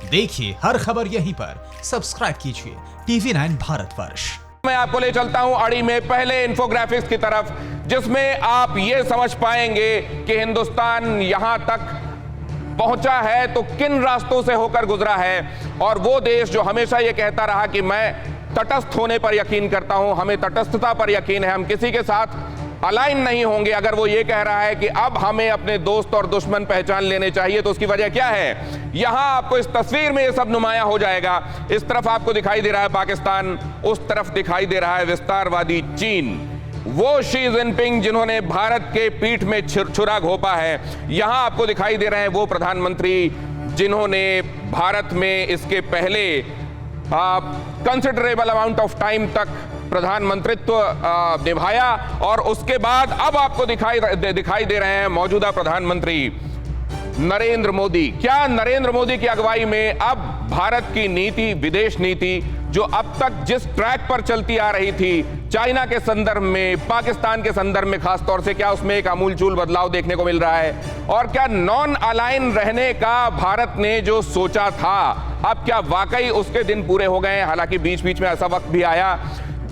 देखिए हर खबर यहीं पर, सब्सक्राइब कीजिए TV9 भारतवर्ष। मैं आपको ले चलता हूं अड़ी में पहले इन्फोग्राफिक्स की तरफ, जिसमें आप ये समझ पाएंगे कि हिंदुस्तान यहां तक पहुंचा है तो किन रास्तों से होकर गुजरा है। और वो देश जो हमेशा ये कहता रहा कि मैं तटस्थ होने पर यकीन करता हूं, हमें तटस्थता पर यकीन है, हम किसी के साथ अलाइन नहीं होंगे, अगर वो ये कह रहा है कि अब हमें अपने दोस्त और दुश्मन पहचान लेने चाहिए, तो उसकी वजह क्या है? यहां आपको इस तस्वीर में ये सब नुमाया हो जाएगा। इस तरफ आपको दिखाई दे रहा है पाकिस्तान, उस तरफ दिखाई दे रहा है विस्तारवादी चीन, वो शी जिनपिंग जिन्होंने भारत के पीठ में छुरा घोंपा है। यहां आपको दिखाई दे रहे हैं वो प्रधानमंत्री जिन्होंने भारत में इसके पहले कंसिडरेबल अमाउंट ऑफ टाइम तक प्रधानमंत्रित्व निभाया, और उसके बाद अब आपको दिखाई दे रहे हैं मौजूदा प्रधानमंत्री नरेंद्र मोदी। क्या नरेंद्र मोदी की अगुवाई में अब भारत की नीति, विदेश नीति, जो अब तक जिस ट्रैक पर चलती आ रही थी चाइना के संदर्भ में, पाकिस्तान के संदर्भ में खासतौर से, क्या उसमें एक आमूलचूल बदलाव देखने को मिल रहा है? और क्या नॉन अलाइन रहने का भारत ने जो सोचा था, अब क्या वाकई उसके दिन पूरे हो गए? हालांकि बीच बीच में ऐसा वक्त भी आया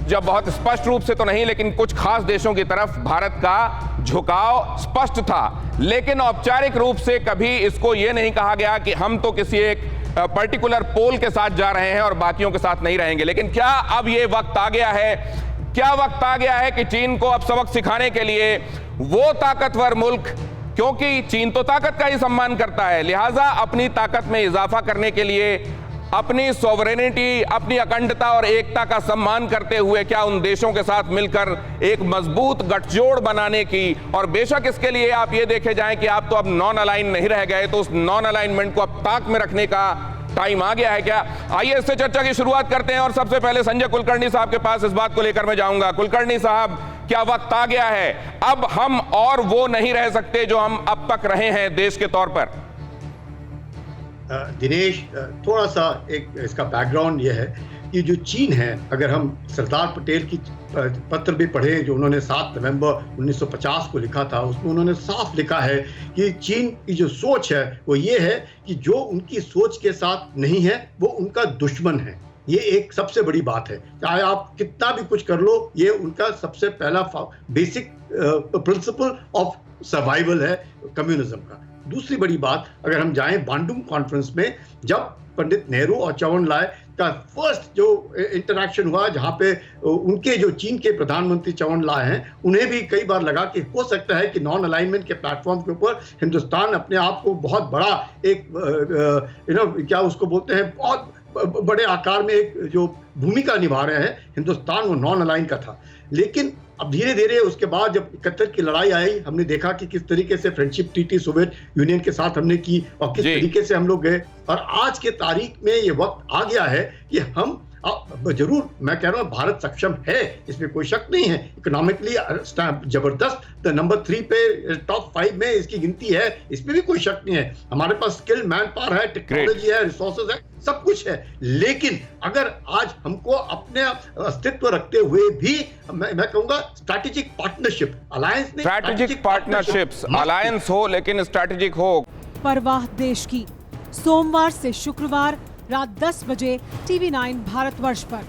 जब बहुत स्पष्ट रूप से तो नहीं, लेकिन कुछ खास देशों की तरफ भारत का झुकाव स्पष्ट था, लेकिन औपचारिक रूप से कभी इसको यह नहीं कहा गया कि हम तो किसी एक पर्टिकुलर पोल के साथ जा रहे हैं और बाकियों के साथ नहीं रहेंगे। लेकिन क्या अब ये वक्त आ गया है, क्या वक्त आ गया है कि चीन को अब सबक सिखाने के लिए वो ताकतवर मुल्क, क्योंकि चीन तो ताकत का ही सम्मान करता है, लिहाजा अपनी ताकत में इजाफा करने के लिए अपनी सॉवरेनिटी, अपनी अखंडता और एकता का सम्मान करते हुए क्या उन देशों के साथ मिलकर एक मजबूत गठजोड़ बनाने की, और बेशक इसके लिए आप ये देखे जाएं कि आप तो अब नॉन अलाइन नहीं रह गए, तो उस नॉन अलाइनमेंट को अब ताक में रखने का टाइम आ गया है क्या? आइए इससे चर्चा की शुरुआत करते हैं, और सबसे पहले संजय कुलकर्णी साहब के पास इस बात को लेकर मैं जाऊंगा। कुलकर्णी साहब, क्या वक्त आ गया है अब हम और वो नहीं रह सकते जो हम अब तक रहे हैं देश के तौर पर? दिनेश, थोड़ा सा एक इसका बैकग्राउंड ये है कि जो चीन है, अगर हम सरदार पटेल की पत्र भी पढ़े जो उन्होंने 7 नवंबर 1950 को लिखा था, उसमें उन्होंने साफ लिखा है कि चीन की जो सोच है वो ये है कि जो उनकी सोच के साथ नहीं है वो उनका दुश्मन है। ये एक सबसे बड़ी बात है, चाहे आप कितना भी कुछ कर लो, ये उनका सबसे पहला बेसिक प्रिंसिपल ऑफ सर्वाइवल है कम्युनिज्म का। दूसरी बड़ी बात, अगर हम जाएं बांडुंग कॉन्फ्रेंस में, जब पंडित नेहरू और चौवनलाल का फर्स्ट जो इंटरैक्शन हुआ, जहां पे उनके जो चीन के प्रधानमंत्री चौवनलाल हैं, उन्हें भी कई बार लगा कि हो सकता है कि नॉन अलाइनमेंट के प्लेटफॉर्म के ऊपर हिंदुस्तान अपने आप को बहुत बड़ा एक क्या उसको बोलते हैं, बहुत बड़े आकार में एक जो भूमिका निभा रहे हैं हिंदुस्तान, वो नॉन अलाइन का था। लेकिन अब धीरे धीरे उसके बाद जब 71 की लड़ाई आई, हमने देखा कि किस तरीके से फ्रेंडशिप ट्रीटी सोवियत यूनियन के साथ हमने की और किस तरीके से हम लोग गए, और आज के तारीख में ये वक्त आ गया है कि हम जरूर, मैं कह रहा हूँ भारत सक्षम है, इसमें कोई शक नहीं है, इकोनॉमिकली जबरदस्त नंबर 3 पे, टॉप 5 में इसकी गिनती है, इसमें भी कोई शक नहीं है। हमारे पास स्किल मैन पावर है, टेक्नोलॉजी है, रिसोर्सेज है, सब कुछ है। लेकिन अगर आज हमको अपने अस्तित्व रखते हुए भी, मैं कहूंगा स्ट्रैटेजिक पार्टनरशिप, अलायंस नहीं, स्ट्रैटेजिक पार्टनरशिप्स, अलायंस हो लेकिन स्ट्रैटेजिक हो। परवाह देश की, सोमवार से शुक्रवार रात 10 बजे TV9 भारतवर्ष पर।